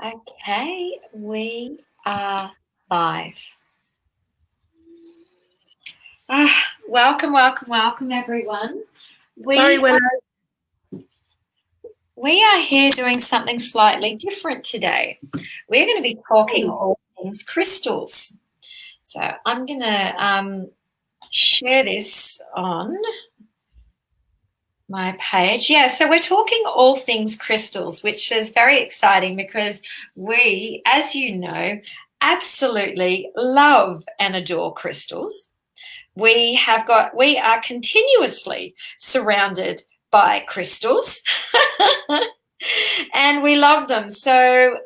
Okay, we are live. Welcome, everyone. Sorry, We Willow. we are here doing something slightly different today. We're going to be talking all things crystals. So I'm going to share this on my page. Yeah, so we're talking all things crystals, which is very exciting because we, as you know, absolutely love and adore crystals. We are continuously surrounded by crystals and we love them. So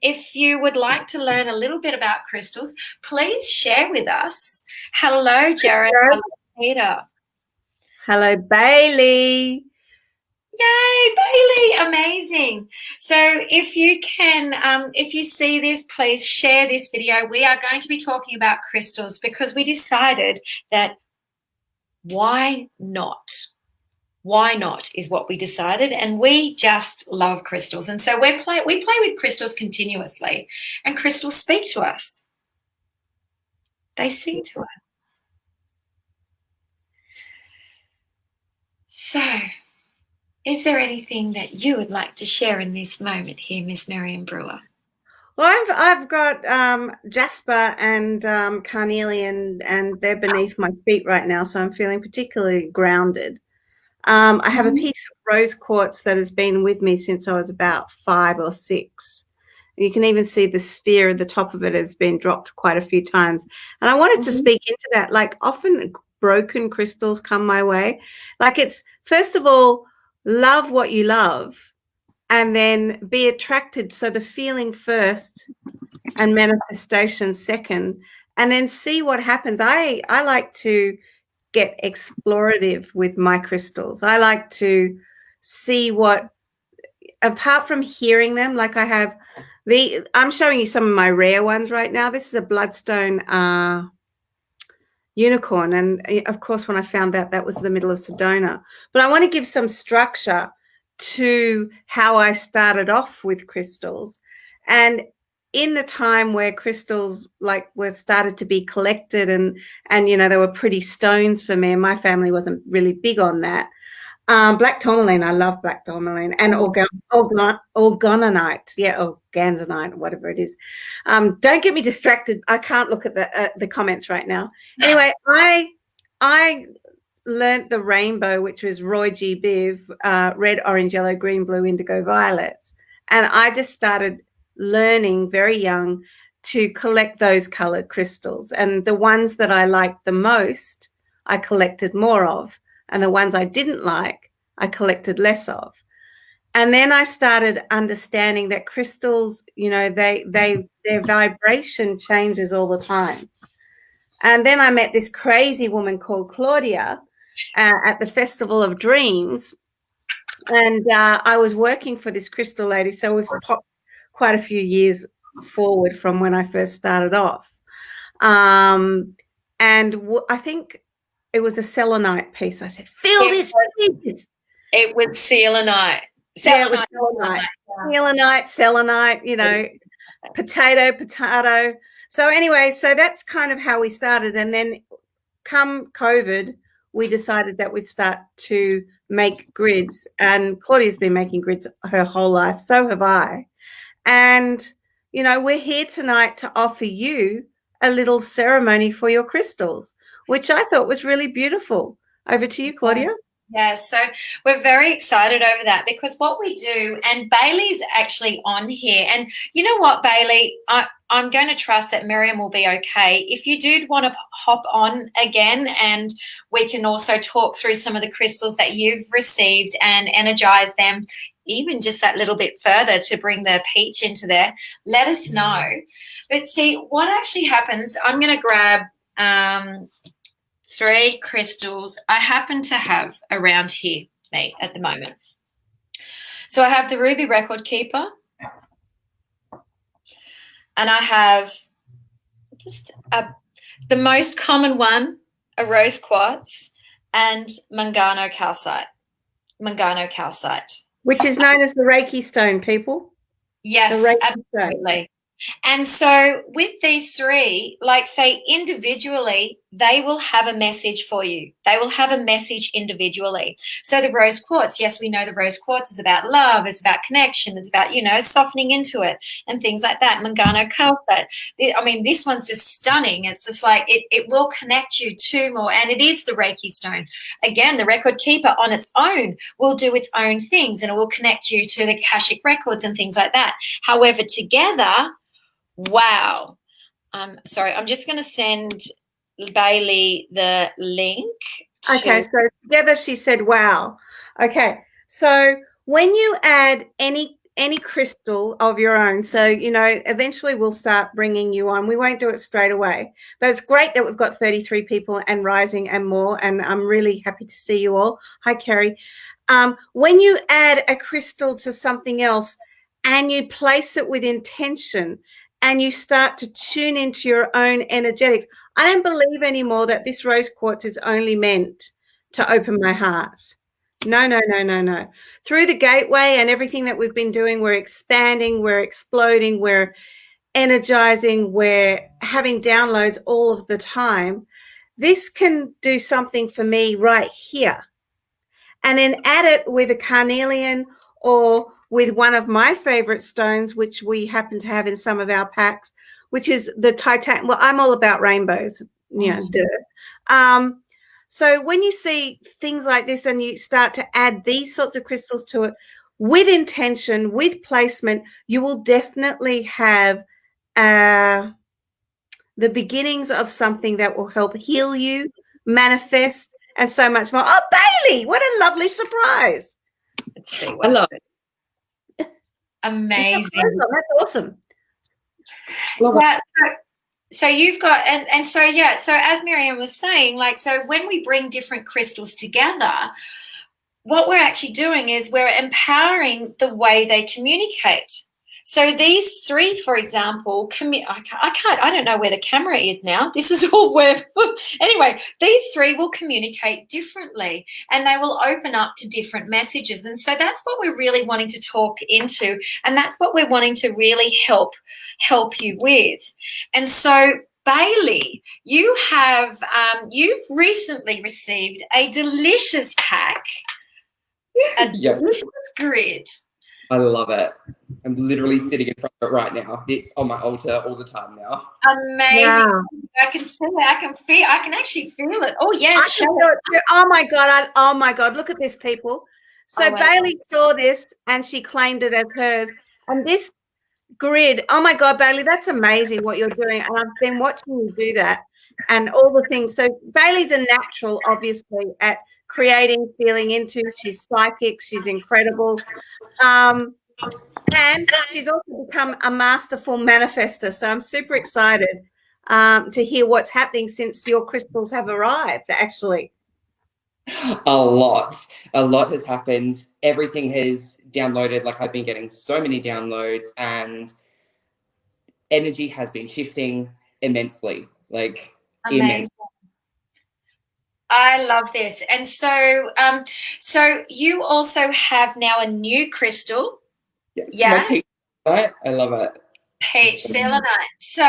if you would like to learn a little bit about crystals, please share with us. Hello, Jared. Hello. Hello, Peter. Hello, Bailey. Yay, Bailey, amazing. So if you see this, please share this video. We are going to be talking about crystals because we decided that why not? Why not is what we decided, and we just love crystals. And so we play with crystals continuously, and crystals speak to us. They sing to us. So is there anything that you would like to share in this moment here, Miss Miriam Brewer? Well, I've got Jasper and Carnelian, and they're beneath my feet right now, so I'm feeling particularly grounded. I have a piece of rose quartz that has been with me since I was about 5 or 6. You can even see the sphere at the top of it has been dropped quite a few times. And I wanted to speak into that. Like, often broken crystals come my way. Like, it's, first of all, love what you love and then be attracted. So the feeling first and manifestation second, and then see what happens. I like to get explorative with my crystals. I like to see what, apart from hearing them, like I'm showing you some of my rare ones right now. This is a bloodstone unicorn. And of course, when I found that was the middle of Sedona. But I want to give some structure to how I started off with crystals. And in the time where crystals were started to be collected and they were pretty stones for me, and my family wasn't really big on that. Black tourmaline, I love black tourmaline, and orgononite, or ganzonite, whatever it is. Don't get me distracted. I can't look at the comments right now. Anyway, I learnt the rainbow, which was Roy G. Biv, red, orange, yellow, green, blue, indigo, violet, and I just started learning very young to collect those colored crystals, and the ones that I liked the most, I collected more of. And the ones I didn't like, I collected less of. And then I started understanding that crystals, their vibration changes all the time. And then I met this crazy woman called Claudia at the Festival of Dreams. And I was working for this crystal lady. So we've popped quite a few years forward from when I first started off. And I think it was a selenite piece. I said, feel this. It was selenite. Selenite, potato. So anyway, so that's kind of how we started. And then come COVID, we decided that we'd start to make grids. And Claudia's been making grids her whole life. So have I. And, we're here tonight to offer you a little ceremony for your crystals, which I thought was really beautiful. Over to you, Claudia. Yeah, so we're very excited over that because what we do, and Bailey's actually on here, and you know what, Bailey, I'm going to trust that Miriam will be okay. If you do want to hop on again, and we can also talk through some of the crystals that you've received and energize them even just that little bit further to bring the peach into there, let us know. But see, what actually happens, I'm going to grab 3 crystals I happen to have around here at the moment. So I have the Ruby Record Keeper, and I have just the most common one, a rose quartz, and Mangano calcite. Which is known as the Reiki stone, people. The Yes, Reiki stone. absolutely. And so, with these three, like say individually, they will have a message for you. They will have a message individually. So, the rose quartz, yes, we know the rose quartz is about love, it's about connection, it's about, softening into it and things like that. Mangano calcite. I mean, this one's just stunning. It's just like it will connect you to more, and it is the Reiki stone. Again, the record keeper on its own will do its own things and it will connect you to the Akashic records and things like that. However, together, wow. Sorry, I'm just going to send Bailey the link. Okay, so together she said, wow. Okay, so when you add any crystal of your own, so, eventually we'll start bringing you on. We won't do it straight away, but it's great that we've got 33 people and rising and more, and I'm really happy to see you all. Hi, Kerry. When you add a crystal to something else and you place it with intention and you start to tune into your own energetics, I don't believe anymore that this rose quartz is only meant to open my heart. No, no, no, no, no. Through the gateway and everything that we've been doing, we're expanding, we're exploding, we're energizing, we're having downloads all of the time. This can do something for me right here. And then add it with a carnelian or with one of my favorite stones, which we happen to have in some of our packs, which is the titanium. Well, I'm all about rainbows, so when you see things like this and you start to add these sorts of crystals to it with intention, with placement, you will definitely have the beginnings of something that will help heal you, manifest, and so much more. Oh, Bailey, what a lovely surprise. Let's see. I love it. Amazing. That's awesome. Yeah, so you've got, and so, yeah, so as Miriam was saying, like, so when we bring different crystals together, what we're actually doing is we're empowering the way they communicate. So these three, for example, I don't know where the camera is now. This is all where, anyway, these three will communicate differently and they will open up to different messages. And so that's what we're really wanting to talk into. And that's what we're wanting to really help you with. And so, Bailey, you have, you've recently received a delicious pack, a delicious grid. I love it. I'm literally sitting in front of it right now. It's on my altar all the time now. Amazing. Yeah. I can see it. I can feel. I can actually feel it. Oh yes. Oh my god. Oh my god. Look at this, people. So Bailey saw this and she claimed it as hers. And this grid. Oh my god, Bailey, that's amazing what you're doing. And I've been watching you do that and all the things. So Bailey's a natural, obviously, at creating, feeling into. She's psychic. She's incredible. And she's also become a masterful manifester. So I'm super excited to hear what's happening since your crystals have arrived, actually. A lot has happened. Everything has downloaded. Like, I've been getting so many downloads and energy has been shifting immensely. Like, immensely. I love this. And so, so you also have now a new crystal. Yes, yeah. Peach selenite. I love it. Peach selenite. So,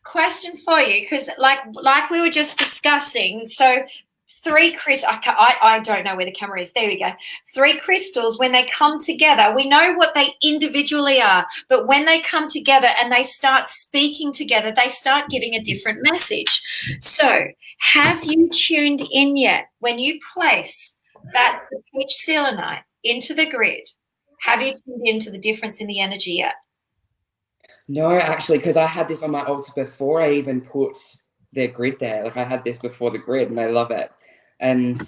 question for you, because like we were just discussing, so three crystals, I don't know where the camera is. There we go. Three crystals, when they come together, we know what they individually are, but when they come together and they start speaking together, they start giving a different message. So have you tuned in yet when you place that peach selenite into the grid? Have you tuned into the difference in the energy yet? No, actually, because I had this on my altar before I even put the grid there. Like, I had this before the grid and I love it. And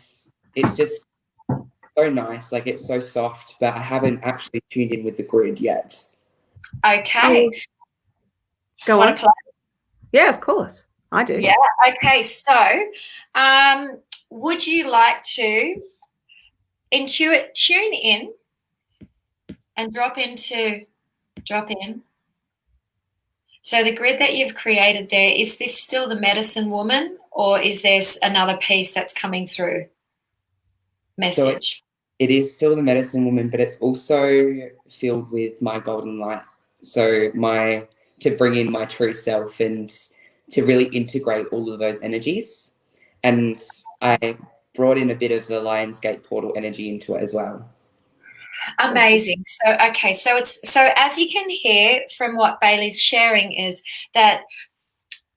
it's just so nice. Like, it's so soft, but I haven't actually tuned in with the grid yet. Okay. Go on. Yeah, of course. I do. Yeah. Okay. So, would you like to tune in and drop in? So the grid that you've created there, is this still the medicine woman or is there another piece that's coming through? Message. So it is still the medicine woman, but it's also filled with my golden light So to bring in my true self and to really integrate all of those energies. And I brought in a bit of the Lionsgate portal energy into it as well. Amazing. So, okay. So as you can hear from what Bailey's sharing is that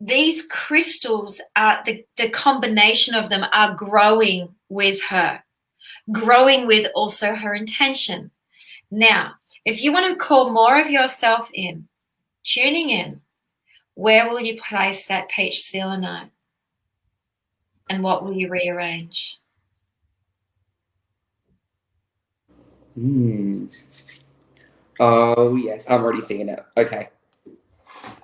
these crystals are the combination of them are growing with her, growing with also her intention. Now, if you want to call more of yourself in, tuning in, where will you place that peach selenite? And what will you rearrange? Oh, yes. I'm already seeing it. Okay.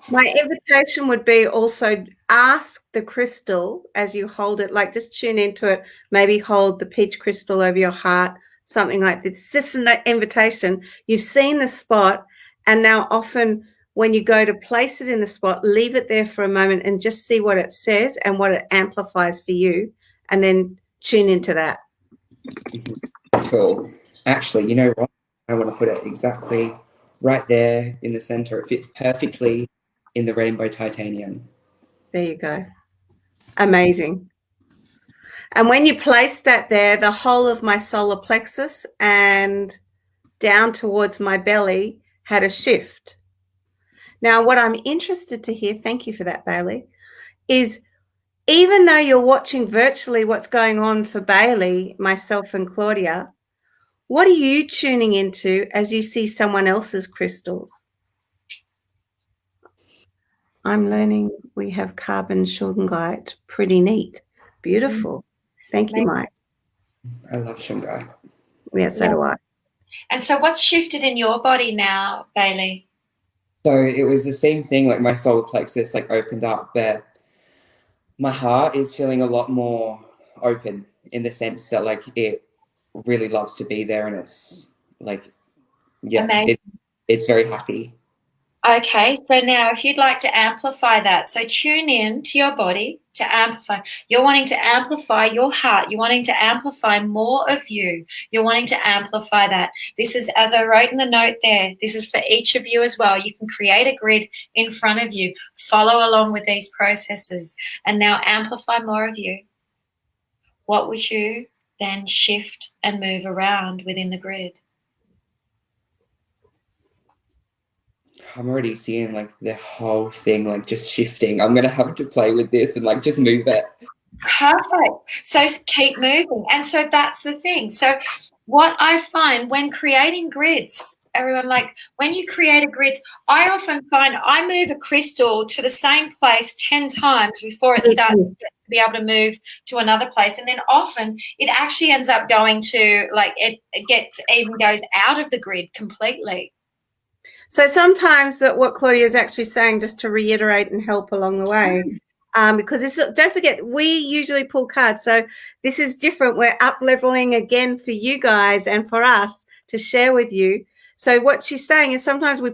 My invitation would be also ask the crystal as you hold it, like just tune into it, maybe hold the peach crystal over your heart, something like this. It's just an invitation. You've seen the spot, and now often when you go to place it in the spot, leave it there for a moment and just see what it says and what it amplifies for you, and then tune into that. Cool. Actually, you know what? I want to put it exactly right there in the center. It fits perfectly in the rainbow titanium. There you go. Amazing. And when you place that there, the whole of my solar plexus and down towards my belly had a shift. Now, what I'm interested to hear, thank you for that, Bailey, is even though you're watching virtually what's going on for Bailey, myself, and Claudia, what are you tuning into as you see someone else's crystals? I'm learning we have carbon shungite. Pretty neat. Beautiful. Thank you, Mike. I love shungite. Yeah, so do I. And so what's shifted in your body now, Bailey? So it was the same thing, like my solar plexus like opened up, but my heart is feeling a lot more open in the sense that like it really loves to be there, and it's like, yeah, it's very happy. Okay, so now if you'd like to amplify that, so tune in to your body to amplify. You're wanting to amplify your heart. You're wanting to amplify more of you. You're wanting to amplify that. This is, as I wrote in the note there, this is for each of you as well. You can create a grid in front of you. Follow along with these processes. And now amplify more of you. What would you then shift and move around within the grid? I'm already seeing like the whole thing like just shifting. I'm gonna have to play with this and like just move it. Perfect. So keep moving. And so that's the thing. So what I find when creating grids, everyone, like when you create a grid, I often find I move a crystal to the same place 10 times before it starts to be able to move to another place. And then often it actually ends up going to like it even goes out of the grid completely. So sometimes what Claudia is actually saying, just to reiterate and help along the way, because don't forget, we usually pull cards. So this is different. We're up leveling again for you guys and for us to share with you. So what she's saying is sometimes we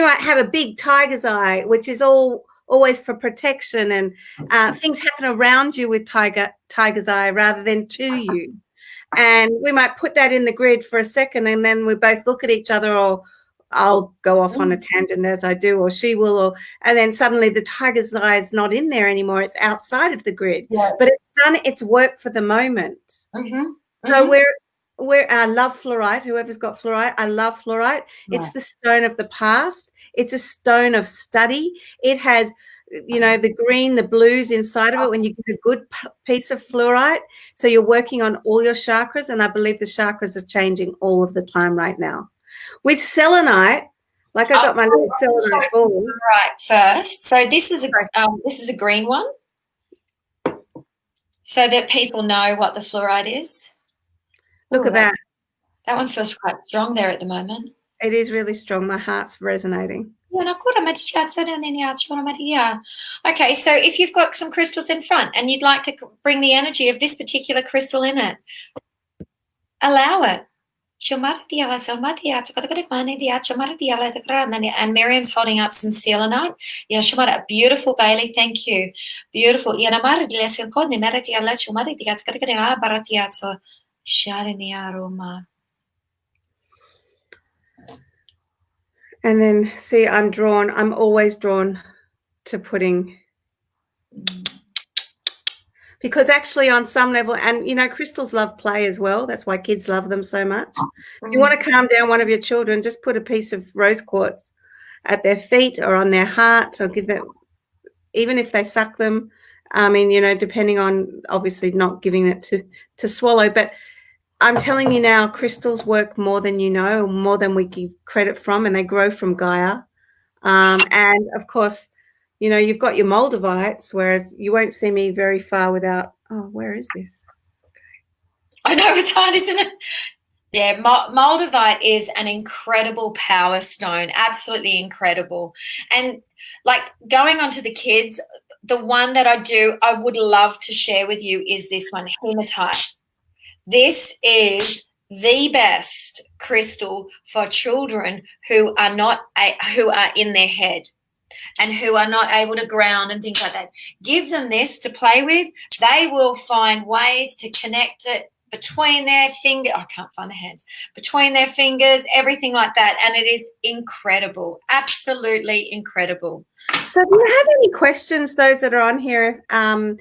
might have a big tiger's eye, which is always for protection, and things happen around you with tiger's eye rather than to you. And we might put that in the grid for a second, and then we both look at each other, or I'll go off on a tangent as I do, or she will, and then suddenly the tiger's eye is not in there anymore. It's outside of the grid, but it's done its work for the moment. So I love fluorite. Whoever's got fluorite, I love fluorite. It's the stone of the past. It's a stone of study. It has, the green, the blues inside of it when you get a good piece of fluorite. So you're working on all your chakras, and I believe the chakras are changing all of the time right now. With selenite, like I got my little selenite balls. Right, first. So this is a green one, so that people know what the fluoride is. Look at that. That one feels quite strong there at the moment. It is really strong. My heart's resonating. Okay, so if you've got some crystals in front and you'd like to bring the energy of this particular crystal in it, allow it. And Miriam's holding up some selenite. Yeah, beautiful, Bailey. Thank you. Beautiful. And then see, I'm always drawn to pudding. Because actually on some level, and crystals love play as well. That's why kids love them so much. If you want to calm down one of your children, just put a piece of rose quartz at their feet or on their heart, or give them, even if they suck them. I mean, depending on obviously not giving it to swallow. But I'm telling you now, crystals work more than more than we give credit from, and they grow from Gaia. And of course, you've got your moldavites, whereas you won't see me very far without. Oh, where is this? I know it's hard, isn't it? Yeah, moldavite is an incredible power stone, absolutely incredible. And like going on to the kids, the one that I would love to share with you is this one, hematite. This is the best crystal for children who are in their head and who are not able to ground and things like that. Give them this to play with. They will find ways to connect it between their finger. I can't find the hands. Between their fingers, everything like that. And it is incredible. Absolutely incredible. So do you have any questions, those that are on here? Do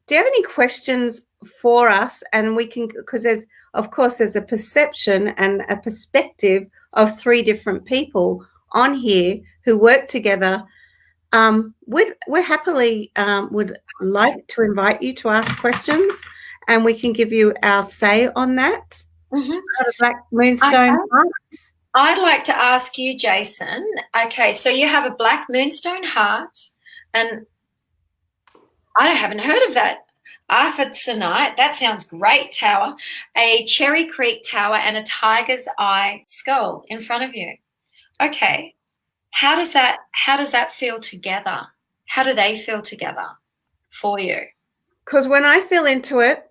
you have any questions for us? And we can, because there's a perception and a perspective of 3 different people on here who work together. We're happily would like to invite you to ask questions, and we can give you our say on that. Black moonstone heart. I'd like to ask you, Jason. Okay, so you have a black moonstone heart, and I haven't heard of that. Arphidsonite, that sounds great, tower. A Cherry Creek tower and a tiger's eye skull in front of you. Okay. How does that feel together? How do they feel together for you? Because when I feel into it,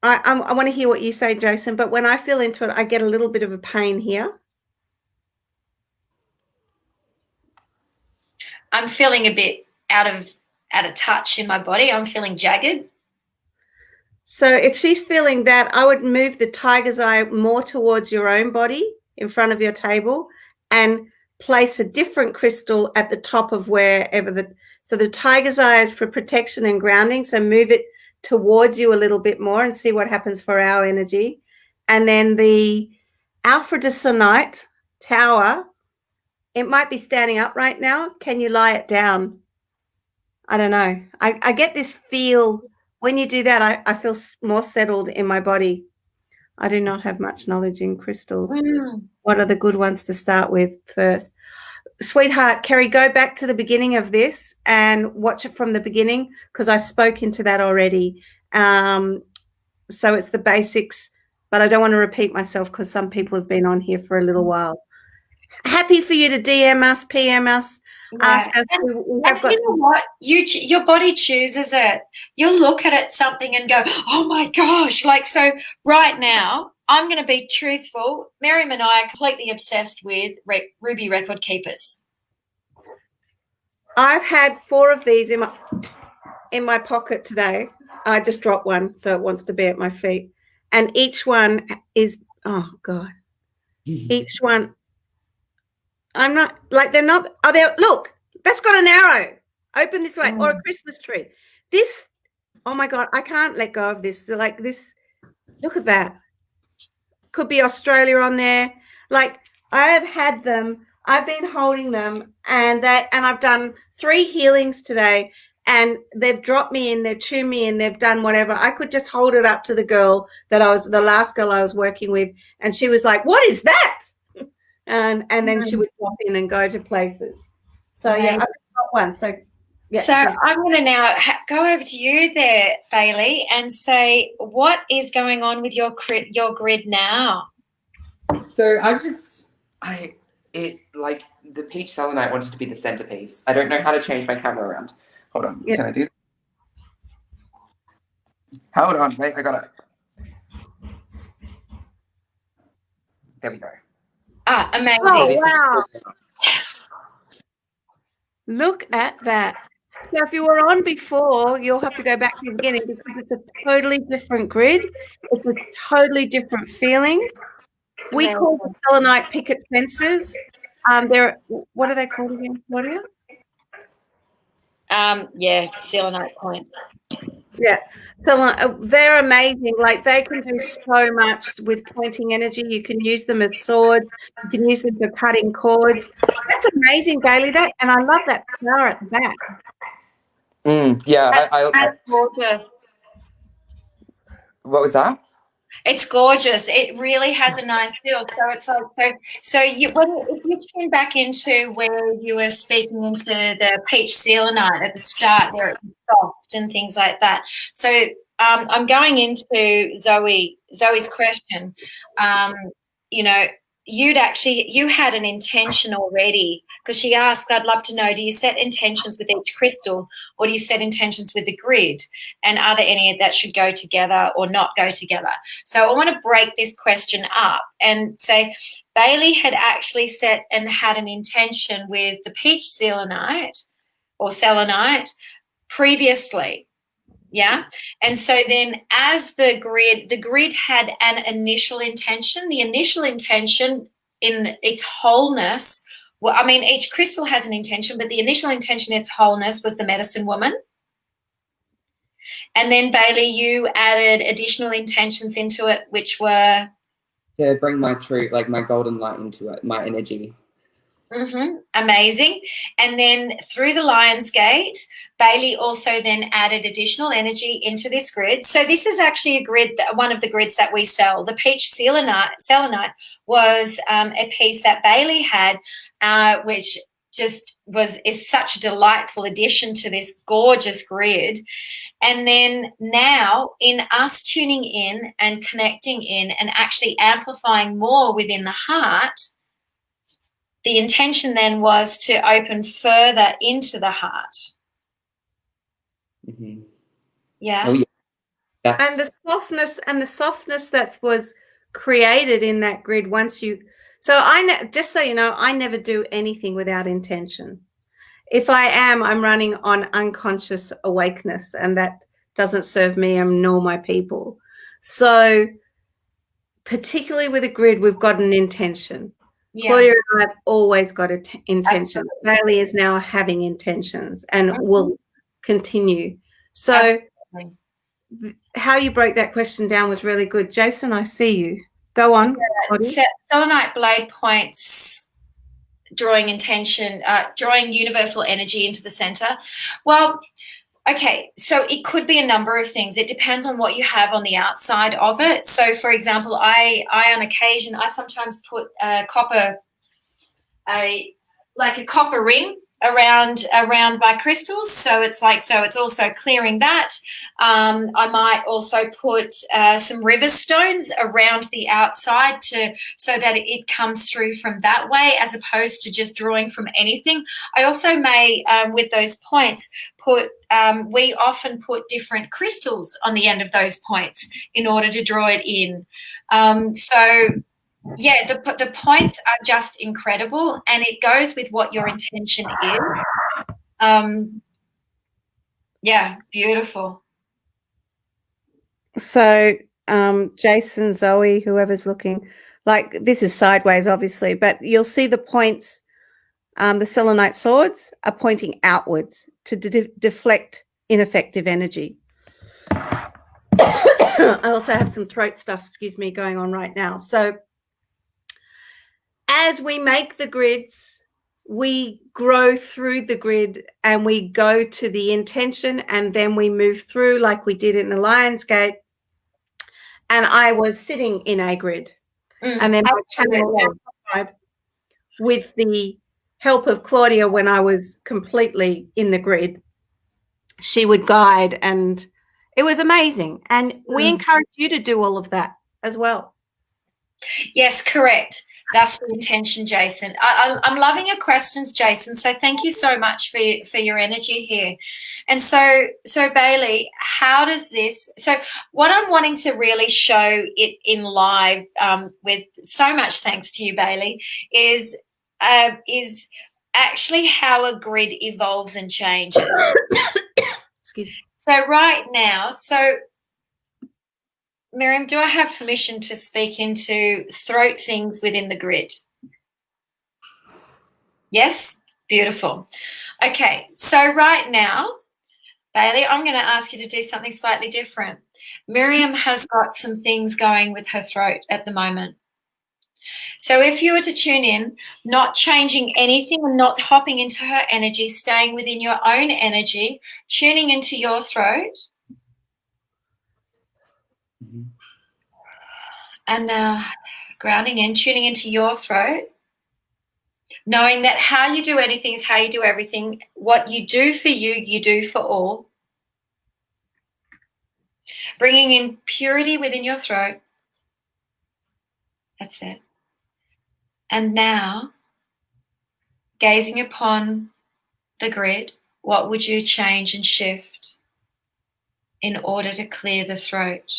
I want to hear what you say, Jason, but when I feel into it, I get a little bit of a pain here. I'm feeling a bit out of touch in my body. I'm feeling jagged. So if she's feeling that, I would move the tiger's eye more towards your own body in front of your table and place a different crystal at the top of wherever so the tiger's eye is for protection and grounding. So move it towards you a little bit more and see what happens for our energy. And then the Alfredisonite tower, it might be standing up right now. Can you lie it down? I don't know. I get this feel when you do that. I feel more settled in my body. I do not have much knowledge in crystals. What are the good ones to start with first? Sweetheart, Kerry, go back to the beginning of this and watch it from the beginning, because I spoke into that already. So it's the basics, but I don't want to repeat myself because some people have been on here for a little while. Happy for you to DM us, PM us. Ask us. You know what? Your body chooses it. You'll look at something and go, oh my gosh. Like, so right now, I'm going to be truthful. Miriam and I are completely obsessed with Ruby Record Keepers. I've had 4 of these in my pocket today. I just dropped one, so it wants to be at my feet. And each one is, oh God, each one. I'm not like they're not. Oh, they look. That's got an arrow. Open this way, or a Christmas tree. This. Oh my God, I can't let go of this. They're like this. Look at that. Could be Australia on there. Like I have had them. I've been holding them, and I've done 3 healings today, and they've dropped me in. They've tuned me in. They've done whatever. I could just hold it up to the last girl I was working with, and she was like, "What is that?" And then she would drop in and go to places. So yeah, I've got one. So yeah. So I'm going to now go over to you there, Bailey, and say what is going on with your grid now. So like the peach selenite wanted to be the centerpiece. I don't know how to change my camera around. Hold on. Yeah. Can I do that? Hold on. Wait, I got it. There we go. Ah, amazing. Oh, wow. Yes. Look at that. So if you were on before, you'll have to go back to the beginning because it's a totally different grid. It's a totally different feeling. We call the selenite picket fences. what are they called again, Claudia? Selenite points. Yeah. So they're amazing. Like they can do so much with pointing energy. You can use them as swords. You can use them for cutting cords. That's amazing, Bailey. And I love that flower at the back. Yeah, That's gorgeous. What was that? It's gorgeous. It really has a nice feel. So it's like if you tune back into where you were speaking into the peach selenite at the start, where it's soft and things like that. So I'm going into Zoe's question. You had an intention already, because she asked, I'd love to know, do you set intentions with each crystal, or do you set intentions with the grid? And are there any that should go together or not go together? So I want to break this question up and say Bailey had actually set and had an intention with the peach selenite or selenite previously. Yeah. And so then as the grid had an initial intention, the initial intention in its wholeness, well, I mean, each crystal has an intention, but the initial intention in its wholeness was the medicine woman. And then, Bailey, you added additional intentions into it, which were? To bring my true, like my golden light into it, my energy. Amazing. And then through the Lion's Gate, Bailey also then added additional energy into this grid. So this is actually a grid, one of the grids that we sell. The peach selenite was a piece that Bailey had, which is such a delightful addition to this gorgeous grid. And then now, in us tuning in and connecting in and actually amplifying more within the heart, the intention then was to open further into the heart. Yeah. Oh, yeah. And the softness that was created in that grid once you. So just so you know, I never do anything without intention. If I am, I'm running on unconscious awakeness, and that doesn't serve me nor my people. So particularly with a grid, we've got an intention. Yeah. Claudia and I have always got intention. Bailey is now having intentions and will continue. So how you broke that question down was really good. Jason, I see you. Go on. Selenite blade points, drawing intention, drawing universal energy into the center. Well, okay, so it could be a number of things. It depends on what you have on the outside of it. So, for example, I on occasion, I sometimes put a copper ring around my crystals. So it's also clearing that. I might also put some river stones around the outside so that it comes through from that way, as opposed to just drawing from anything. I also may, with those points, we often put different crystals on the end of those points in order to draw it in. Yeah, the points are just incredible, and it goes with what your intention is. Yeah, beautiful. So, Jason, Zoe, whoever's looking, like this is sideways, obviously, but you'll see the points. The selenite swords are pointing outwards to deflect ineffective energy. I also have some throat stuff, going on right now. So as we make the grids, we grow through the grid and we go to the intention, and then we move through like we did in the Lion's Gate. And I was sitting in a grid, and then my channel with the help of Claudia, when I was completely in the grid, she would guide, and it was amazing. And we encourage you to do all of that as well. Yes, correct. That's the intention, Jason. I'm loving your questions, Jason. So thank you so much for your energy here. And so Bailey, how does this? So what I'm wanting to really show it in live, with so much thanks to you, Bailey, is actually how a grid evolves and changes. Excuse me. So right now, Miriam, do I have permission to speak into throat things within the grid? Yes? Beautiful. Okay, so right now, Bailey, I'm going to ask you to do something slightly different. Miriam has got some things going with her throat at the moment. So if you were to tune in, not changing anything and not hopping into her energy, staying within your own energy, tuning into your throat. Mhm. And grounding in, tuning into your throat. Knowing that how you do anything is how you do everything. What you do for you, you do for all. Bringing in purity within your throat. That's it. And now, gazing upon the grid, what would you change and shift in order to clear the throat?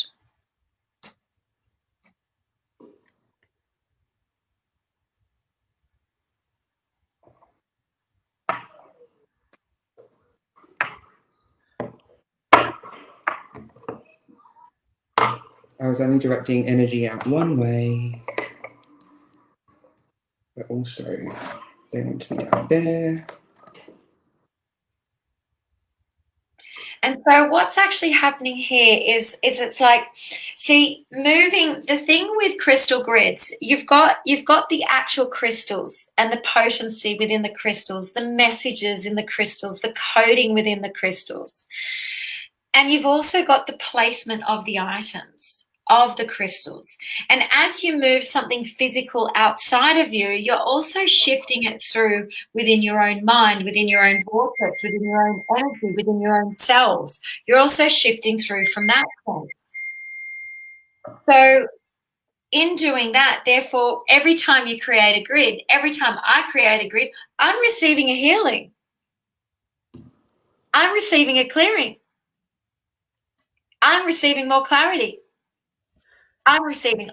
I was only directing energy out one way, but also they want to be down there. And so what's actually happening here is it's like, see, moving the thing with crystal grids, you've got the actual crystals and the potency within the crystals, the messages in the crystals, the coding within the crystals. And you've also got the placement of the items, of the crystals. And as you move something physical outside of you, you're also shifting it through within your own mind, within your own vortex, within your own energy, within your own cells. You're also shifting through from that sense. So in doing that, therefore, every time you create a grid, every time I create a grid, I'm receiving a healing. I'm receiving a clearing. I'm receiving more clarity. I'm receiving.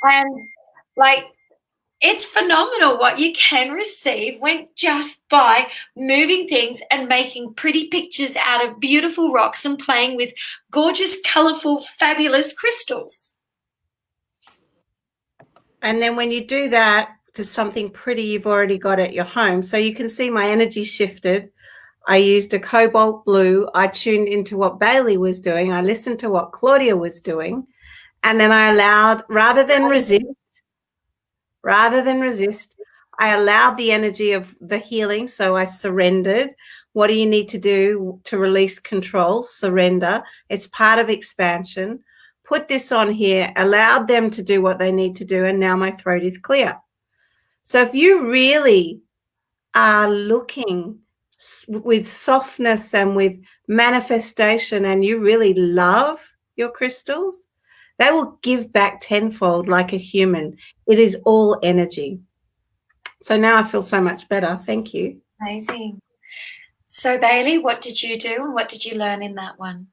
And like, it's phenomenal what you can receive when just by moving things and making pretty pictures out of beautiful rocks and playing with gorgeous, colorful, fabulous crystals. And then when you do that to something pretty you've already got at your home, so you can see my energy shifted. I used a cobalt blue. I tuned into what Bailey was doing. I listened to what Claudia was doing. And then I allowed, rather than resist, I allowed the energy of the healing. So I surrendered. What do you need to do to release control? Surrender. It's part of expansion. Put this on here, allowed them to do what they need to do. And now my throat is clear. So if you really are looking with softness and with manifestation, and you really love your crystals, they will give back tenfold like a human. It is all energy. So now I feel so much better. Thank you. Amazing. So Bailey, what did you do and what did you learn in that one?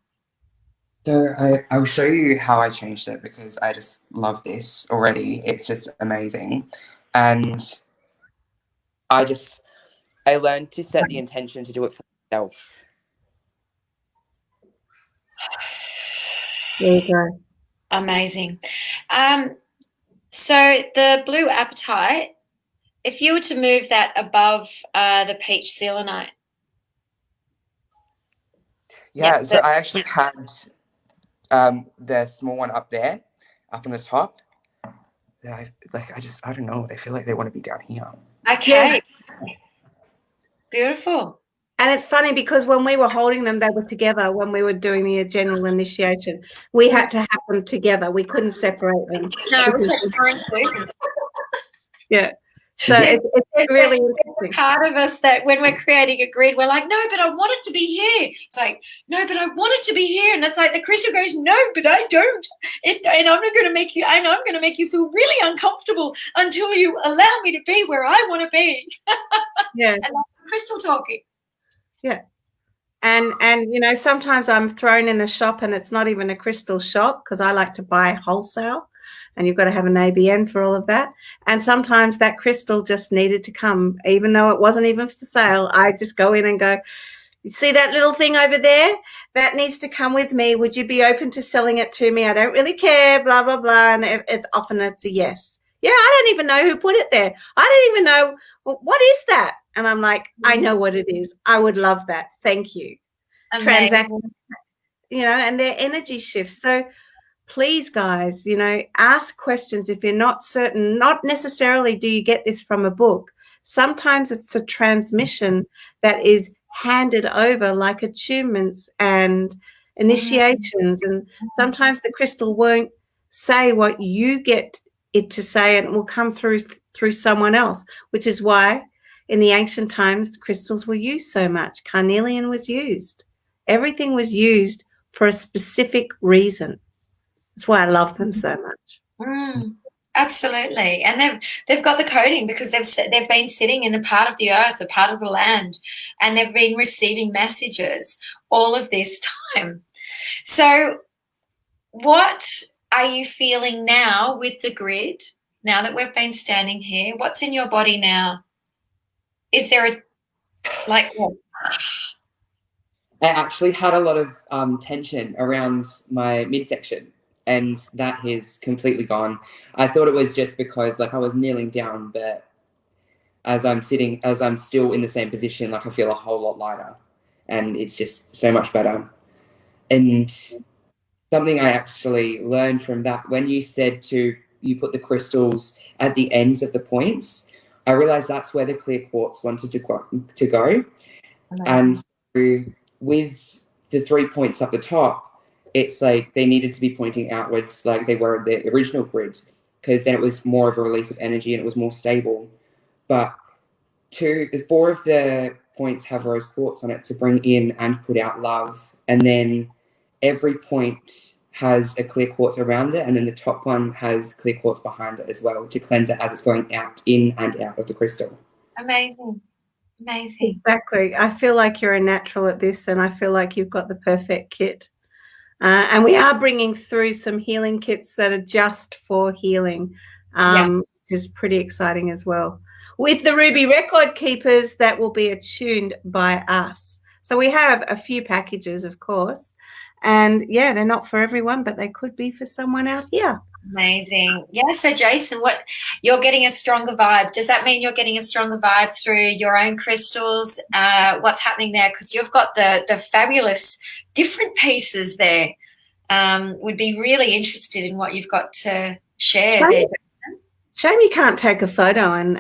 So I will show you how I changed it because I just love this already. It's just amazing. And I learned to set the intention to do it for myself. There you go. Amazing. So the blue apatite, if you were to move that above the peach selenite. Yeah, so I actually had the small one up there, up on the top. I don't know. They feel like they want to be down here. Okay. Yeah. Beautiful. And it's funny because when we were holding them, they were together. When we were doing the general initiation, we had to have them together. We couldn't separate them. No, we kept trying to. Yeah. So it's really interesting. Part of us that when we're creating a grid, we're like, no, but I want it to be here. It's like, no, but I want it to be here. And it's like the crystal goes, no, but I don't. And I'm not going to make you, and I'm going to make you feel really uncomfortable until you allow me to be where I want to be. Yeah. And that's crystal talking. Yeah. And you know, sometimes I'm thrown in a shop and it's not even a crystal shop because I like to buy wholesale. And you've got to have an ABN for all of that. And sometimes that crystal just needed to come, even though it wasn't even for sale. I just go in and go, you see that little thing over there? That needs to come with me. Would you be open to selling it to me? I don't really care, blah, blah, blah. And it's often a yes. yeah, I don't even know who put it there. I don't even know, well, what is that? And I'm like, I know what it is. I would love that. Thank you. Amazing. And their energy shifts. So please, guys, ask questions if you're not certain. Not necessarily do you get this from a book. Sometimes it's a transmission that is handed over, like attunements and initiations. And sometimes the crystal won't say what you get it to say, and it will come through someone else, which is why in the ancient times crystals were used so much. Carnelian was used. Everything was used for a specific reason. That's why I love them so much. Absolutely, and they've got the coding because they've been sitting in a part of the earth, a part of the land, and they've been receiving messages all of this time. So, what are you feeling now with the grid? Now that we've been standing here, what's in your body now? Is there I actually had a lot of tension around my midsection, and that has completely gone. I thought it was just because I was kneeling down, but as I'm still in the same position, I feel a whole lot lighter, and it's just so much better. And something I actually learned from that, when you said you put the crystals at the ends of the points, I realized that's where the clear quartz wanted to go. And so with the 3 points up the top, it's they needed to be pointing outwards like they were the original grid, because then it was more of a release of energy and it was more stable. But 4 of the points have rose quartz on it to bring in and put out love. And then every point has a clear quartz around it, and then the top one has clear quartz behind it as well to cleanse it as it's going in and out of the crystal. Amazing. Exactly. I feel like you're a natural at this, and I feel like you've got the perfect kit. And we are bringing through some healing kits that are just for healing, which is pretty exciting as well. With the Ruby record keepers that will be attuned by us. So we have a few packages, of course. And yeah, they're not for everyone, but they could be for someone out here. Amazing. Yeah. So Jason, you're getting a stronger vibe. Does that mean you're getting a stronger vibe through your own crystals? What's happening there? Because you've got the fabulous different pieces there. Would be really interested in what you've got to share there. Shame you can't take a photo and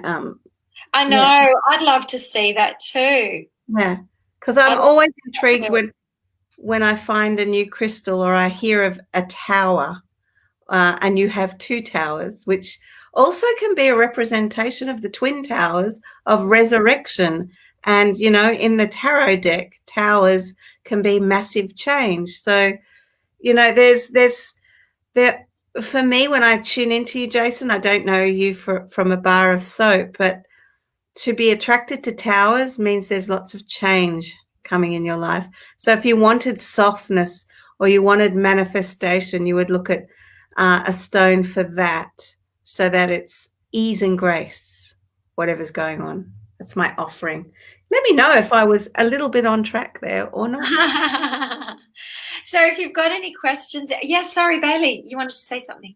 I know. Yeah. I'd love to see that too. Yeah. Because I'm always intrigued when I find a new crystal or I hear of a tower. And you have 2 towers, which also can be a representation of the twin towers of resurrection. And, in the tarot deck, towers can be massive change. So, there for me, when I tune into you, Jason, I don't know you from a bar of soap, but to be attracted to towers means there's lots of change coming in your life. So if you wanted softness or you wanted manifestation, you would look at a stone for that, so that it's ease and grace, whatever's going on. That's my offering. Let me know if I was a little bit on track there or not. So if you've got any questions, yes, sorry, Bailey, you wanted to say something.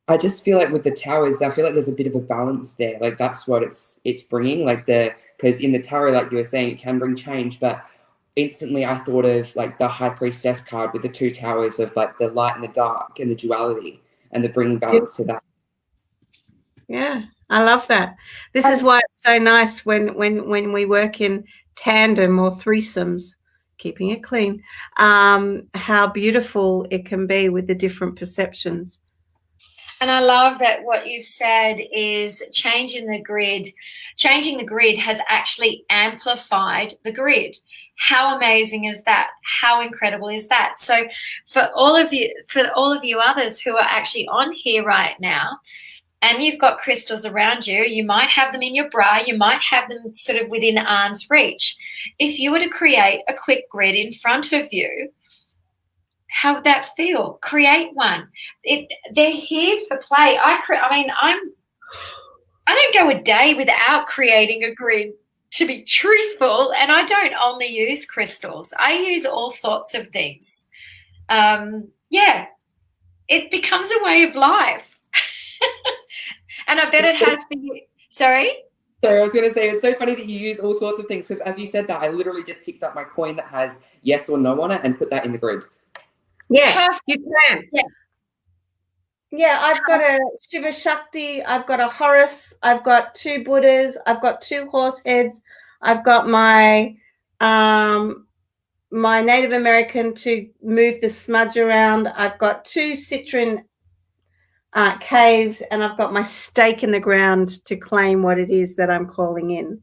I just feel like with the towers, I feel like there's a bit of a balance there. That's what it's bringing. Because in the tarot, like you were saying, it can bring change, but instantly I thought of the High Priestess card with the 2 towers of the light and the dark and the duality and the bringing balance to that. Yeah, I love that. This is why it's so nice when we work in tandem or threesomes, keeping it clean, how beautiful it can be with the different perceptions. And I love that what you've said is changing the grid has actually amplified the grid. How amazing is that? How incredible is that? So for all of you others who are actually on here right now, and you've got crystals around you, you might have them in your bra, you might have them sort of within arm's reach. If you were to create a quick grid in front of you, how would that feel? Create one. They're here for play. I don't go a day without creating a grid, to be truthful, and I don't only use crystals. I use all sorts of things. It becomes a way of life. And I bet it has for you. Sorry? So I was going to say, it's so funny that you use all sorts of things, because as you said that, I literally just picked up my coin that has yes or no on it and put that in the grid. Yeah, Perfect. you can. Yeah. Yeah, I've got a Shiva Shakti, I've got a Horus, I've got 2 Buddhas, I've got 2 horse heads, I've got my my Native American to move the smudge around, I've got 2 citron caves, and I've got my stake in the ground to claim what it is that I'm calling in.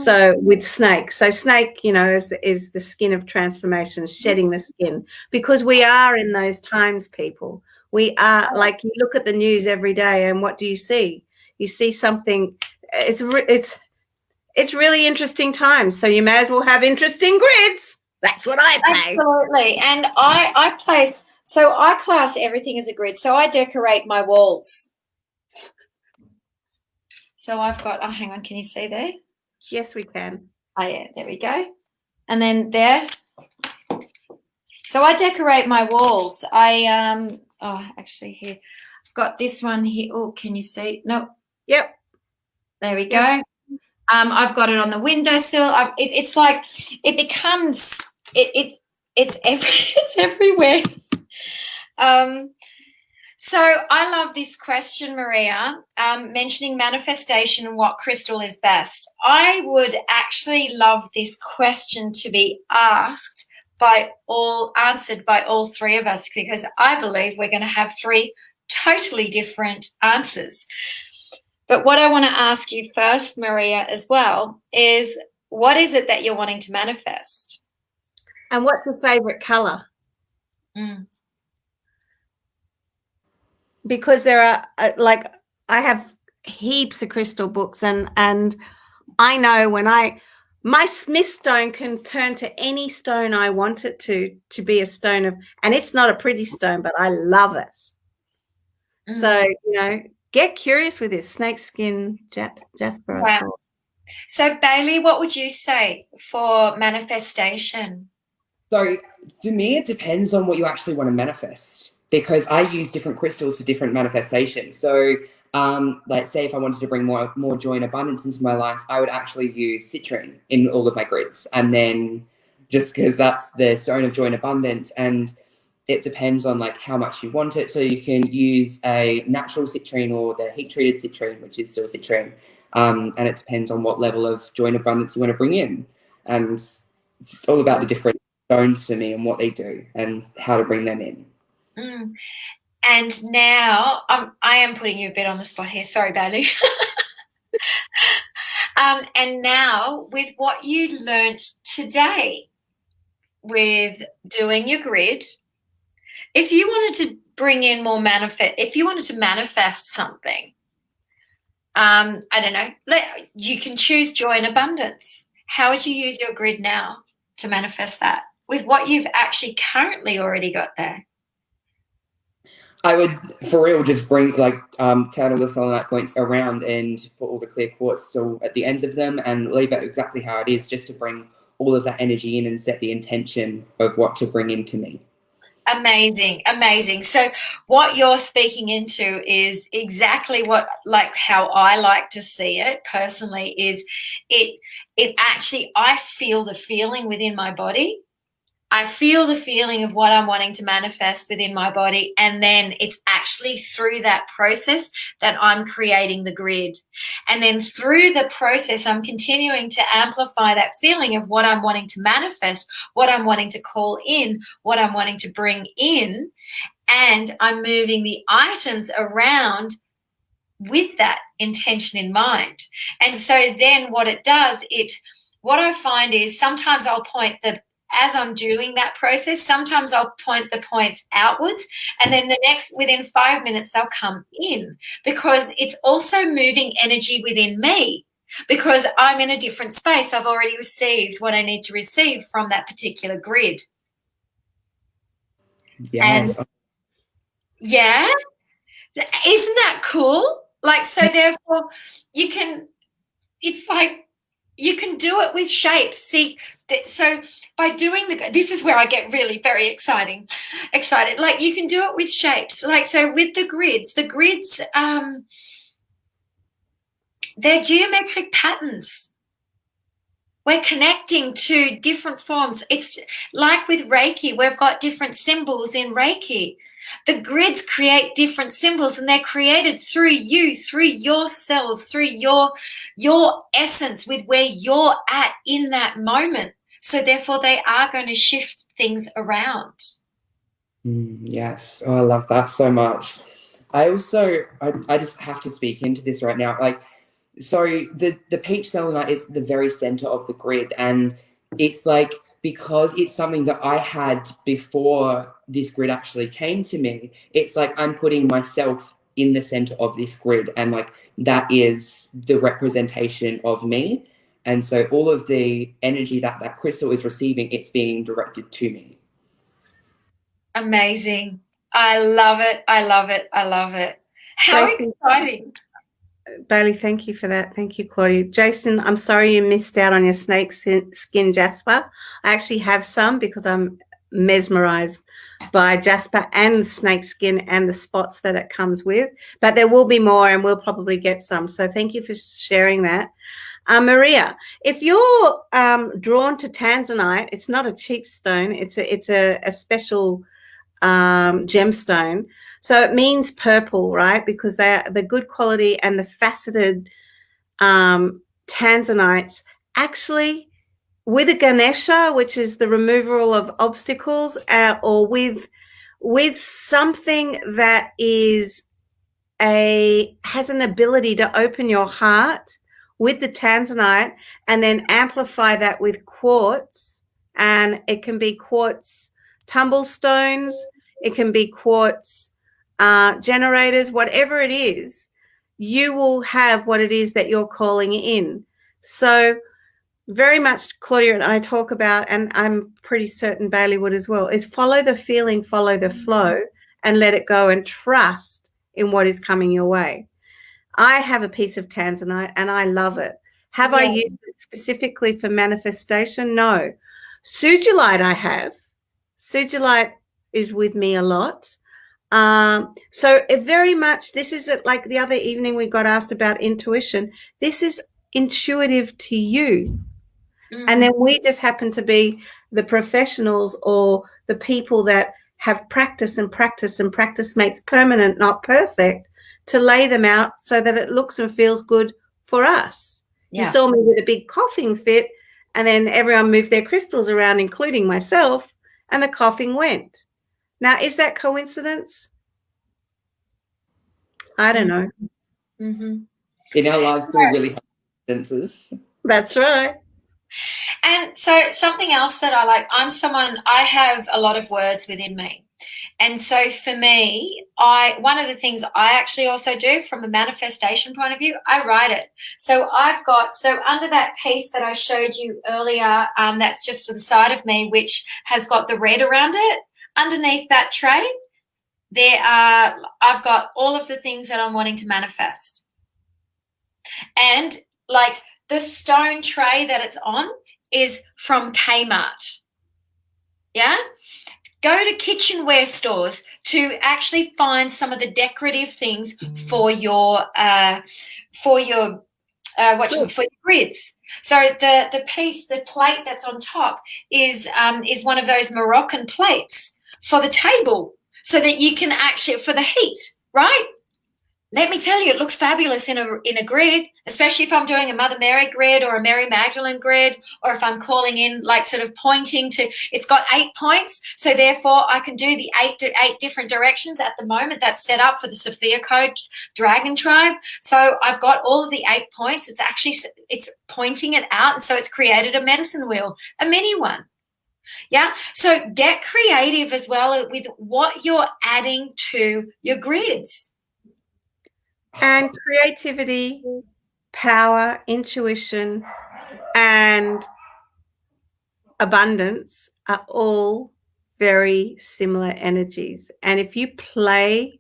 So with snake, so snake, you know, is the skin of transformation, shedding the skin, because we are in those times, people. We are, like, you look at the news every day, and what do you see? You see something. It's really interesting times. So you may as well have interesting grids. That's what I say. Absolutely. And I place. So I class everything as a grid. So I decorate my walls. So I've got, oh, hang on, can you see there? Yes, we can. Oh, yeah, there we go. And then there. So I decorate my walls. Actually here, I've got this one here. Oh, can you see? No. Yep. There we go. I've got it on the windowsill. It's like, it becomes, it's everywhere. So I love this question, Maria, mentioning manifestation and what crystal is best. I would actually love this question to be answered by all 3 of us, because I believe we're going to have 3 totally different answers. But what I want to ask you first, Maria, as well, is what is it that you're wanting to manifest? And what's your favorite color? Because there are, like, I have heaps of crystal books, and I know when my Smith stone can turn to any stone I want it to be a stone of, and it's not a pretty stone, but I love it. So, you know, get curious with this snake skin jasper. Wow. So Bailey, what would you say for manifestation? So for me, it depends on what you actually want to manifest, because I use different crystals for different manifestations. So like, say if I wanted to bring more joy and abundance into my life, I would actually use citrine in all of my grids. And then, just because that's the stone of joy and abundance, and it depends on like how much you want it. So you can use a natural citrine or the heat treated citrine, which is still citrine. And it depends on what level of joy and abundance you want to bring in. And it's just all about the different stones for me and what they do and how to bring them in. And now I am putting you a bit on the spot here. Sorry, Bailey. And now with what you learnt today with doing your grid, if you wanted to bring in more if you wanted to manifest something, I don't know, you can choose joy and abundance. How would you use your grid now to manifest that with what you've actually currently already got there? I would, for real, just bring like turn all the selenite points around and put all the clear quartz still at the ends of them and leave it exactly how it is, just to bring all of that energy in and set the intention of what to bring into me. Amazing, amazing. So what you're speaking into is exactly what, like, how I like to see it personally, is it actually, I feel the feeling within my body. I feel the feeling of what I'm wanting to manifest within my body, and then it's actually through that process that I'm creating the grid. And then through the process, I'm continuing to amplify that feeling of what I'm wanting to manifest, what I'm wanting to call in, what I'm wanting to bring in, and I'm moving the items around with that intention in mind. And so then what it does, what I find is sometimes I'll point as I'm doing that process, sometimes I'll point the points outwards, and then within 5 minutes, they'll come in, because it's also moving energy within me, because I'm in a different space. I've already received what I need to receive from that particular grid. Yes. And yeah, isn't that cool? Like, so therefore it's like, you can do it with shapes. See, so by doing this is where I get really very excited. Like, you can do it with shapes. Like, so with the grids, They're geometric patterns. We're connecting to different forms. It's like with Reiki, we've got different symbols in Reiki. The grids create different symbols, and they're created through you, through your cells, through your essence, with where you're at in that moment. So therefore, they are going to shift things around. Yes. Oh, I love that so much. I also, I just have to speak into this right now. Like, so the peach selenite is the very center of the grid, and it's like, because it's something that I had before this grid actually came to me, it's like I'm putting myself in the center of this grid, and like that is the representation of me. And so all of the energy that that crystal is receiving, it's being directed to me. Amazing. I love it. I love it. I love it. How exciting. Bailey, thank you for that. Thank you, Claudia. Jason, I'm sorry you missed out on your snake skin jasper. I actually have some because I'm mesmerized by jasper and snake skin and the spots that it comes with. But there will be more, and we'll probably get some. So thank you for sharing that. Maria, if you're drawn to tanzanite, it's not a cheap stone. It's a special gemstone. So it means purple, right? Because they're the good quality, and the faceted tanzanites actually, with a Ganesha, which is the removal of obstacles, or with something that has an ability to open your heart with the tanzanite, and then amplify that with quartz. And it can be quartz tumblestones, it can be quartz generators, whatever it is, you will have what it is that you're calling in. So very much Claudia and I talk about, and I'm pretty certain Bailey would as well, is follow the feeling, follow the flow, and let it go, and trust in what is coming your way. I have a piece of tanzanite and I love it. Have I used it specifically for manifestation? No. Sugilite I have. Sugilite is with me a lot. So it very much, this is like the other evening we got asked about intuition. This is intuitive to you. And then we just happen to be the professionals, or the people that have practice and practice, and practice makes permanent, not perfect, to lay them out so that it looks and feels good for us. You saw me with a big coughing fit, and then everyone moved their crystals around, including myself, and the coughing went. Now, is that coincidence? I don't know. In our lives, we really have coincidences. That's right. And so something else that I have a lot of words within me. And so for me, one of the things I actually also do from a manifestation point of view, I write it. So under that piece that I showed you earlier, that's just to the side of me, which has got the red around it, underneath that tray, I've got all of the things that I'm wanting to manifest. And like the stone tray that it's on is from Kmart. Yeah? Go to kitchenware stores to actually find some of the decorative things for your grids. So the plate that's on top is one of those Moroccan plates for the table, so that you can actually, for the heat, right? Let me tell you, it looks fabulous in a grid, especially if I'm doing a Mother Mary grid or a Mary Magdalene grid, or if I'm calling in, like sort of pointing to, it's got 8 points. So therefore I can do the eight different directions at the moment. That's set up for the Sophia Code Dragon Tribe. So I've got all of the 8 points. It's pointing it out. And so it's created a medicine wheel, a mini one. Yeah. So get creative as well with what you're adding to your grids. And creativity, power, intuition, and abundance are all very similar energies. And if you play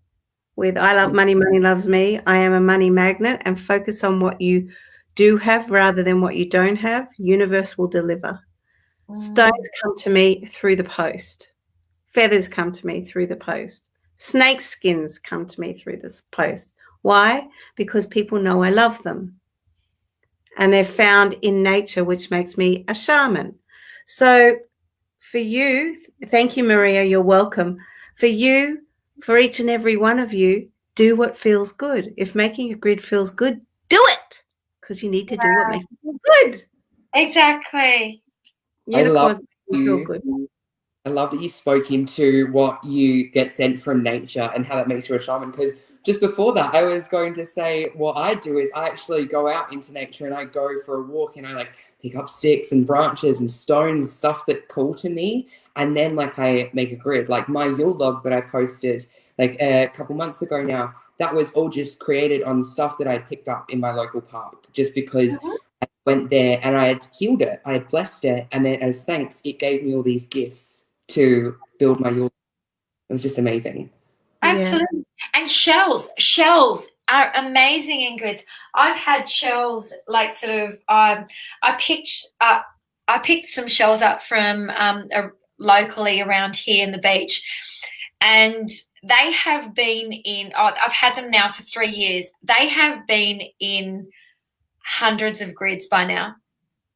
with I love money, money loves me, I am a money magnet, and focus on what you do have rather than what you don't have, universe will deliver. Stones come to me through the post. Feathers come to me through the post. Snake skins come to me through this post. Why? Because people know I love them. and they're found in nature, which makes me a shaman. So for you, thank you, Maria, you're welcome. For you, for each and every one of you, do what feels good. If making a grid feels good, do it, because you need to do what makes you feel good. Exactly. Unicorns make you feel good. I love that you spoke into what you get sent from nature and how that makes you a shaman, because just before that, I was going to say what I do is I actually go out into nature and I go for a walk and I like pick up sticks and branches and stones, stuff that call to me. And then like I make a grid, like my Yule log that I posted like a couple months ago now, that was all just created on stuff that I picked up in my local park, just because I went there and I had healed it, I had blessed it. And then as thanks, it gave me all these gifts to build my Yule. It was just amazing. Absolutely. Yeah. And shells are amazing in grids. I've had shells like sort of I picked some shells up from locally around here in the beach, and they have been in I've had them now for 3 years. They have been in hundreds of grids by now.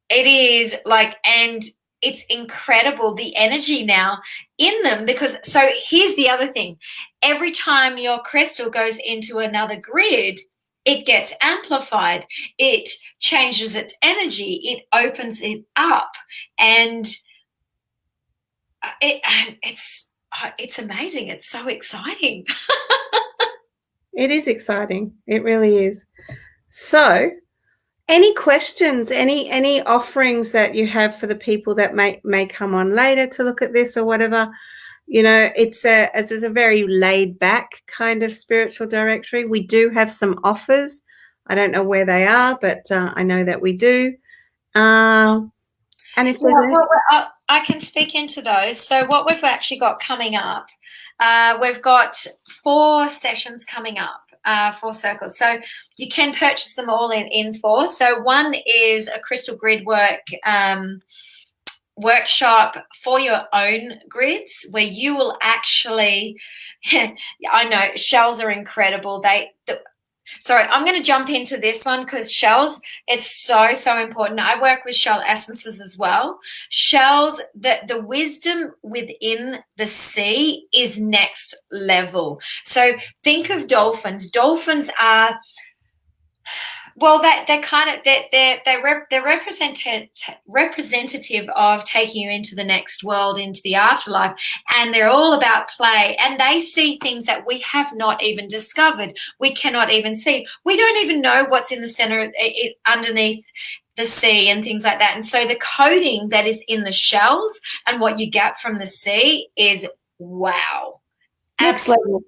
It is like, and it's incredible the energy now in them, because so here's the other thing. Every time your crystal goes into another grid, it gets amplified. It changes its energy. It opens it up, and it's amazing. It's so exciting. It is exciting. It really is. So, any questions, any offerings that you have for the people that may come on later to look at this or whatever? You know, it's a very laid back kind of spiritual directory. We do have some offers. I don't know where they are, but I know that we do. And if I can speak into those. So what we've actually got coming up, we've got 4 sessions coming up. 4 circles, so you can purchase them all in 4. So one is a crystal grid workshop for your own grids, where you will actually I know shells are incredible. Sorry, I'm going to jump into this one because shells, it's so important. I work with shell essences as well. Shells, the wisdom within the sea is next level. So think of dolphins. Dolphins are, well, they're kind of they're representative of taking you into the next world, into the afterlife, and they're all about play. And they see things that we have not even discovered. We cannot even see. We don't even know what's in the center, underneath the sea, and things like that. And so the coding that is in the shells and what you get from the sea is wow, next level.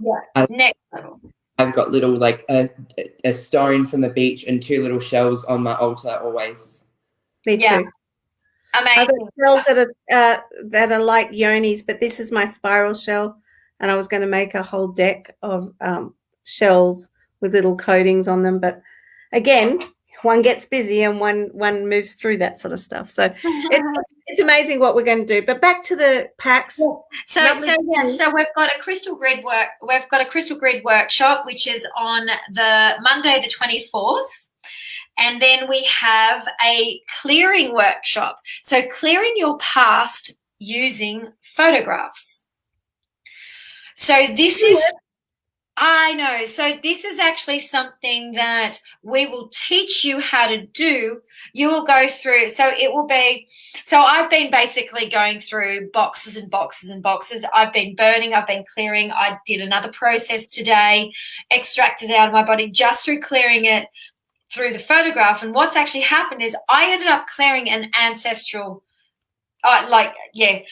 Yeah, next level. I've got little like a stone from the beach and 2 little shells on my altar always. Me too. Amazing. Other shells that are like yonis, but this is my spiral shell, and I was going to make a whole deck of shells with little coatings on them. But again, one gets busy and one moves through that sort of stuff. So it's amazing what we're going to do. But back to the packs. So we've got a crystal grid workshop, which is on the Monday the 24th. And then we have a clearing workshop. So clearing your past using photographs. So this is, I know. So this is actually something that we will teach you how to do. You will go through. So it will be, so I've been basically going through boxes and boxes and boxes. I've been burning, I've been clearing. I did another process today, extracted it out of my body just through clearing it through the photograph. And what's actually happened is I ended up clearing an ancestral,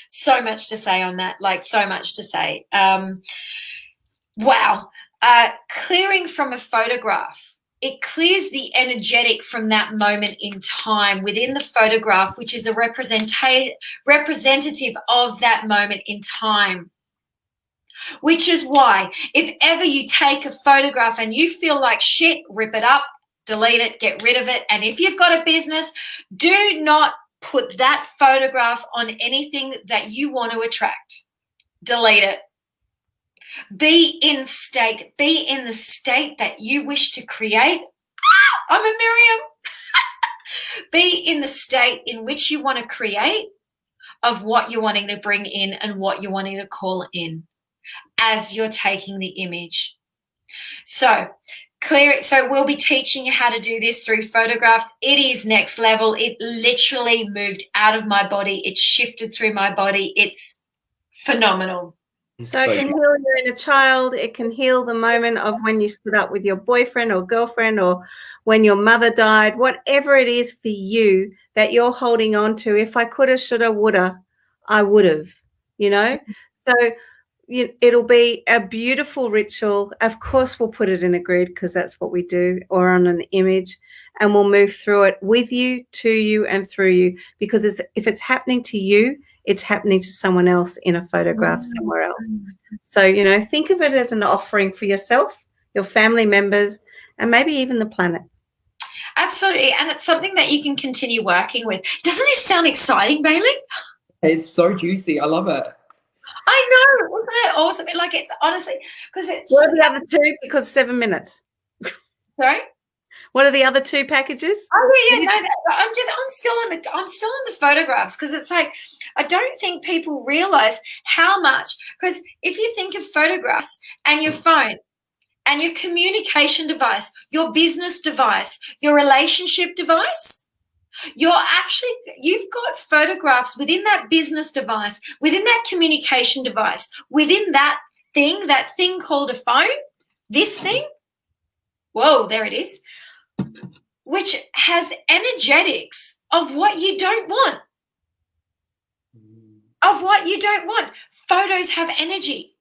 so much to say on that, so much to say. Wow. Clearing from a photograph, it clears the energetic from that moment in time within the photograph, which is a representative of that moment in time. Which is why if ever you take a photograph and you feel like shit, rip it up, delete it, get rid of it. And if you've got a business, do not put that photograph on anything that you want to attract. Delete it. Be in the state that you wish to create. I'm a Miriam. Be in the state in which you want to create of what you're wanting to bring in and what you're wanting to call in as you're taking the image. So we'll be teaching you how to do this through photographs. It is next level. It literally moved out of my body. It shifted through my body. It's phenomenal. So it can heal your inner child. It can heal the moment of when you stood up with your boyfriend or girlfriend, or when your mother died, whatever it is for you that you're holding on to. If I coulda, shoulda, woulda, I would have, So it'll be a beautiful ritual. Of course, we'll put it in a grid because that's what we do, or on an image, and we'll move through it with you, to you, and through you, because if it's happening to you, it's happening to someone else in a photograph somewhere else. So, think of it as an offering for yourself, your family members, and maybe even the planet. Absolutely. And it's something that you can continue working with. Doesn't this sound exciting, Bailey? It's so juicy. I love it. I know. Wasn't it awesome? It's honestly, because it's... What are the other two? Because 7 minutes. Sorry? What are the other two packages? Oh yeah, no. I'm still on the photographs, because it's like, I don't think people realize how much, because if you think of photographs and your phone and your communication device, your business device, your relationship device, you've got photographs within that business device, within that communication device, within that thing called a phone, this thing. Whoa, there it is. Which has energetics of what you don't want. Photos have energy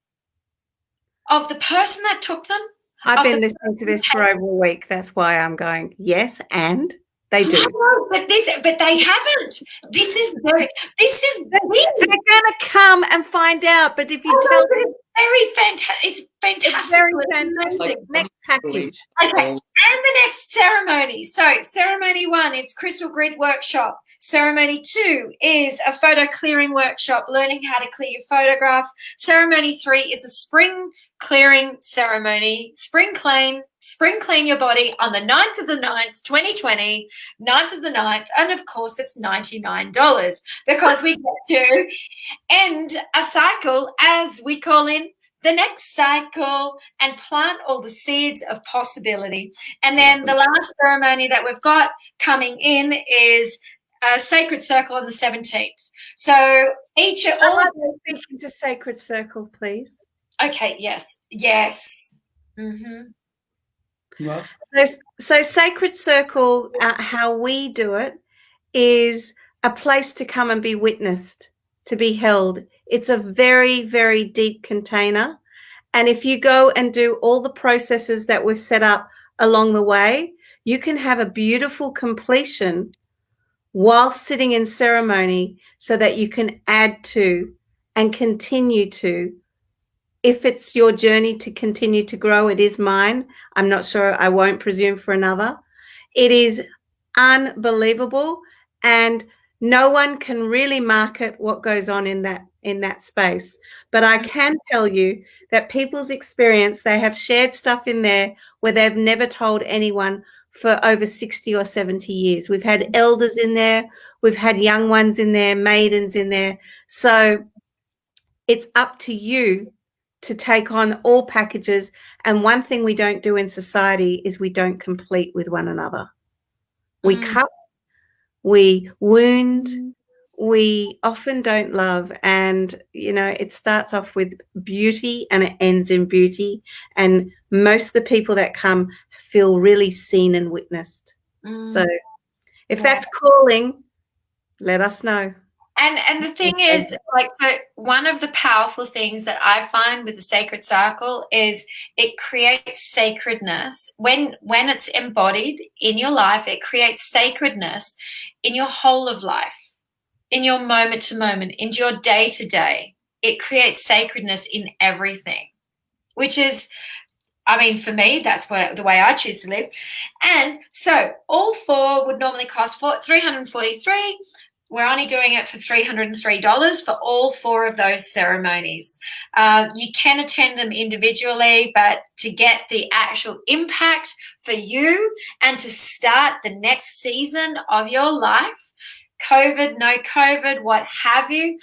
of the person that took them. I've been listening to this for over a week. That's why I'm going, yes, and they do. Oh, but they haven't. This is big. They're going to come and find out. But if you tell them, very fantastic. It's fantastic. It's very fantastic. Next package. Okay. And the next ceremony. So ceremony 1 is crystal grid workshop. Ceremony 2 is a photo clearing workshop, learning how to clear your photograph. Ceremony 3 is a spring clearing ceremony. Spring clean your body on the 9th of the 9th, 2020, 9th of the 9th. And of course, it's $99 because we get to end a cycle as we call in the next cycle and plant all the seeds of possibility. And then the last ceremony that we've got coming in is a sacred circle on the 17th. So all of those speaking to sacred circle, please. Okay. Yes. Mm-hmm. What? So sacred circle, how we do it, is a place to come and be witnessed, to be held. It's a very, very deep container. And if you go and do all the processes that we've set up along the way, you can have a beautiful completion while sitting in ceremony, so that you can add to and continue to. If it's your journey to continue to grow, it is mine. I'm not sure. I won't presume for another. It is unbelievable, and no one can really market what goes on in that space. But I can tell you that people's experience, they have shared stuff in there where they've never told anyone for over 60 or 70 years. We've had elders in there. We've had young ones in there, maidens in there. So it's up to you to take on all packages. And one thing we don't do in society is we don't complete with one another. We cut, we wound, we often don't love. And, it starts off with beauty and it ends in beauty. And most of the people that come feel really seen and witnessed. So if that's calling, let us know. And the thing is, so one of the powerful things that I find with the sacred circle is it creates sacredness. When it's embodied in your life, it creates sacredness in your whole of life, in your moment to moment, in your day to day. It creates sacredness in everything, which is, for me, that's the way I choose to live. And so all 4 would normally cost $343. We're only doing it for $303 for all 4 of those ceremonies. You can attend them individually, but to get the actual impact for you and to start the next season of your life, COVID, no COVID, what have you,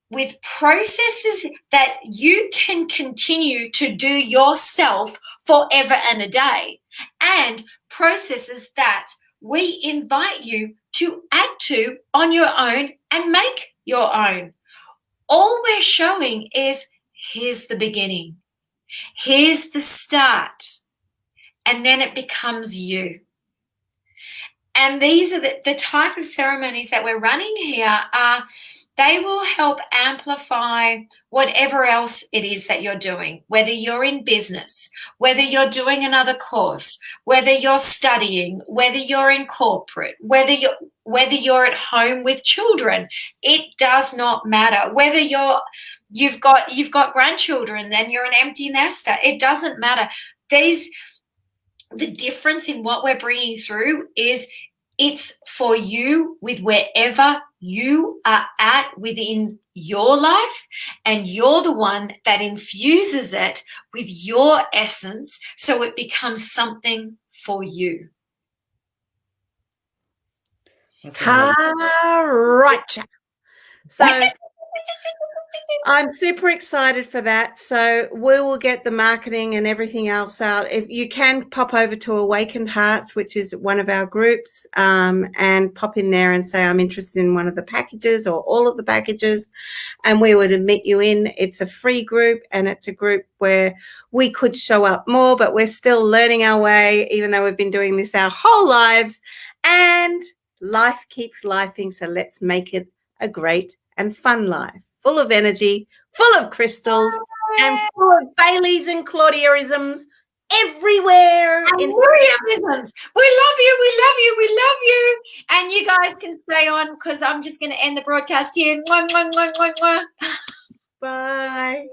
with processes that you can continue to do yourself forever and a day, and processes that we invite you to add to on your own and make your own. All we're showing is here's the beginning, here's the start, and then it becomes you. And these are the type of ceremonies that we're running here. They will help amplify whatever else it is that you're doing, whether you're in business, whether you're doing another course, whether you're studying, whether you're in corporate, whether you're at home with children. It does not matter. Whether you've got grandchildren, then you're an empty nester. It doesn't matter. The difference in what we're bringing through is it's for you with wherever you are at within your life, and you're the one that infuses it with your essence so it becomes something for you. Right. So I'm super excited for that. So we will get the marketing and everything else out. If you can pop over to Awakened Hearts, which is one of our groups, and pop in there and say, I'm interested in one of the packages or all of the packages, and we would admit you in. It's a free group, and it's a group where we could show up more, but we're still learning our way, even though we've been doing this our whole lives, and life keeps lifing. So let's make it a great and fun life, full of energy, full of crystals, and full of Baileys and Claudiaisms everywhere. And Miriamisms. We love you, we love you, we love you. And you guys can stay on because I'm just going to end the broadcast here. Mwah, mwah, mwah, mwah, mwah. Bye.